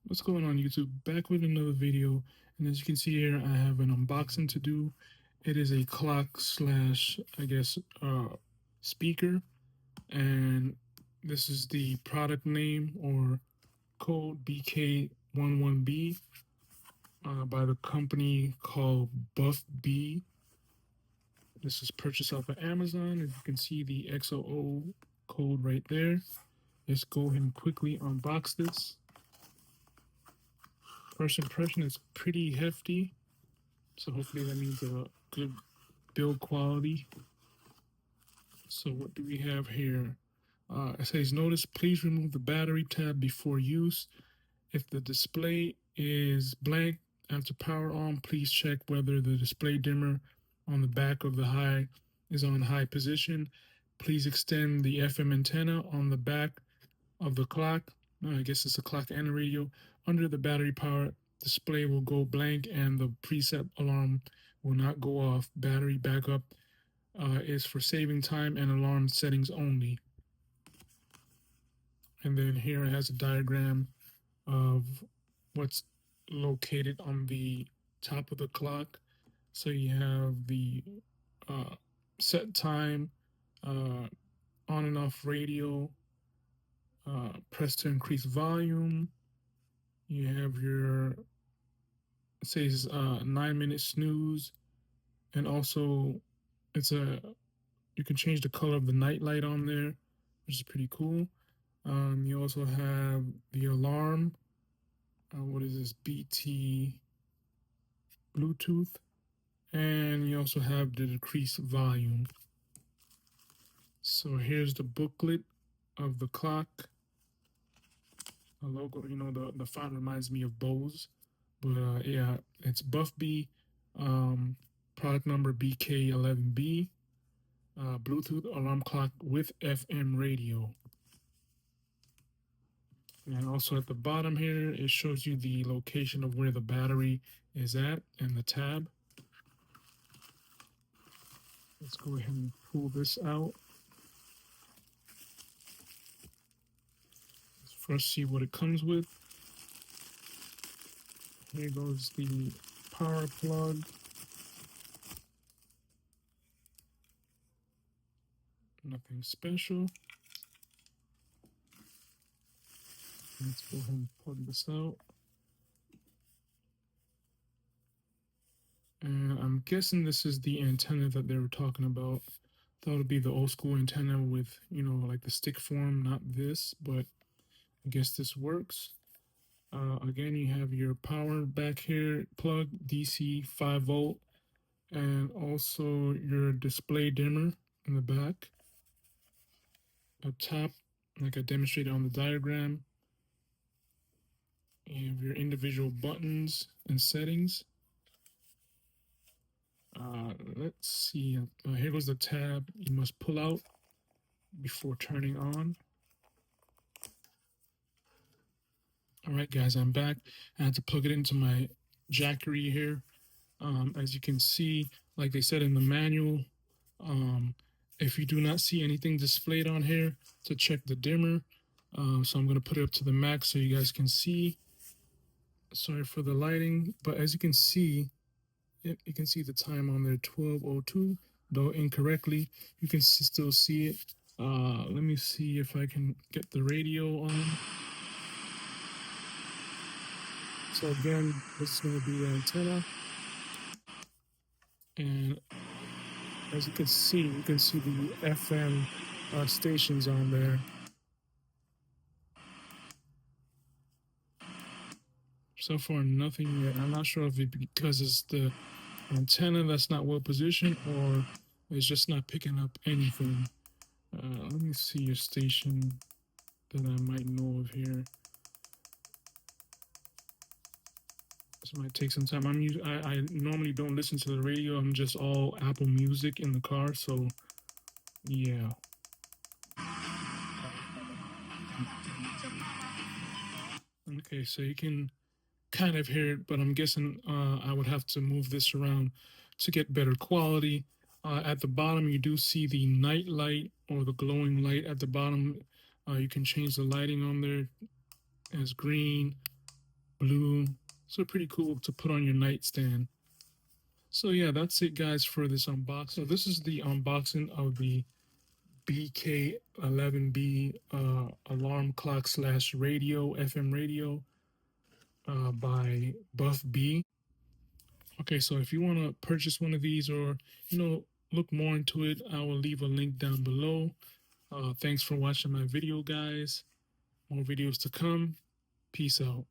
What's going on, YouTube? Back with another video, and as you can see here, I have an unboxing to do. It is a clock slash, I guess, speaker, and this is the product name or code BK11B by the company called BUFFBEE. This is purchased off of Amazon. As you can see the XOO code right there. Let's go ahead and quickly unbox this. First impression is pretty hefty. So hopefully that means a good build quality. So what do we have here? It says, notice, please remove the battery tab before use. If the display is blank after power on, please check whether the display dimmer on the back of the high is on high position. Please extend the FM antenna on the back of the clock. I guess it's a clock and a radio. Under the battery power, display will go blank and the preset alarm will not go off. Battery backup is for saving time and alarm settings only. And then here it has a diagram of what's located on the top of the clock. So you have the set time, on and off radio, press to increase volume. You have your, it says 9-minute snooze, and also it's you can change the color of the nightlight on there, which is pretty cool. You also have the alarm. What is this? BT Bluetooth. And you also have the decreased volume. So here's the booklet of the clock. The logo, the font reminds me of Bose. But yeah, it's BUFFBEE, product number BK11B, Bluetooth alarm clock with FM radio. And also at the bottom here, it shows you the location of where the battery is at and the tab. Let's go ahead and pull this out. Let's first see what it comes with. Here goes the power plug. Nothing special. Let's go ahead and plug this out. And I'm guessing this is the antenna that they were talking about. Thought it would be the old school antenna with, like the stick form, not this, but I guess this works. Again, you have your power back here, plug, DC 5-volt, and also your display dimmer in the back. Up top, like I demonstrated on the diagram, you have your individual buttons and settings. Let's see. Here goes the tab you must pull out before turning on. All right, guys, I'm back. I had to plug it into my jackery here. As you can see, like they said in the manual, if you do not see anything displayed on here, to check the dimmer. So I'm going to put it up to the max so you guys can see. Sorry for the lighting, but as you can see, you can see the time on there, 12:02, though incorrectly. You can still see it. Let me see if I can get the radio on. So again, this is going to be the antenna. And as you can see the FM stations on there. So far, nothing yet. I'm not sure if it's because it's the antenna that's not well positioned or it's just not picking up anything. Let me see your station that I might know of here. This might take some time. I normally don't listen to the radio. I'm just all Apple Music in the car, so yeah. Okay, so you can kind of hear it, but I'm guessing I would have to move this around to get better quality. At the bottom, you do see the night light or the glowing light at the bottom. You can change the lighting on there as green, blue. So pretty cool to put on your nightstand. So yeah, that's it guys for this unboxing. So this is the unboxing of the BK11B alarm clock slash radio, FM radio by BUFFBEE. Okay, so if you want to purchase one of these or, look more into it, I will leave a link down below. Thanks for watching my video, guys. More videos to come. Peace out.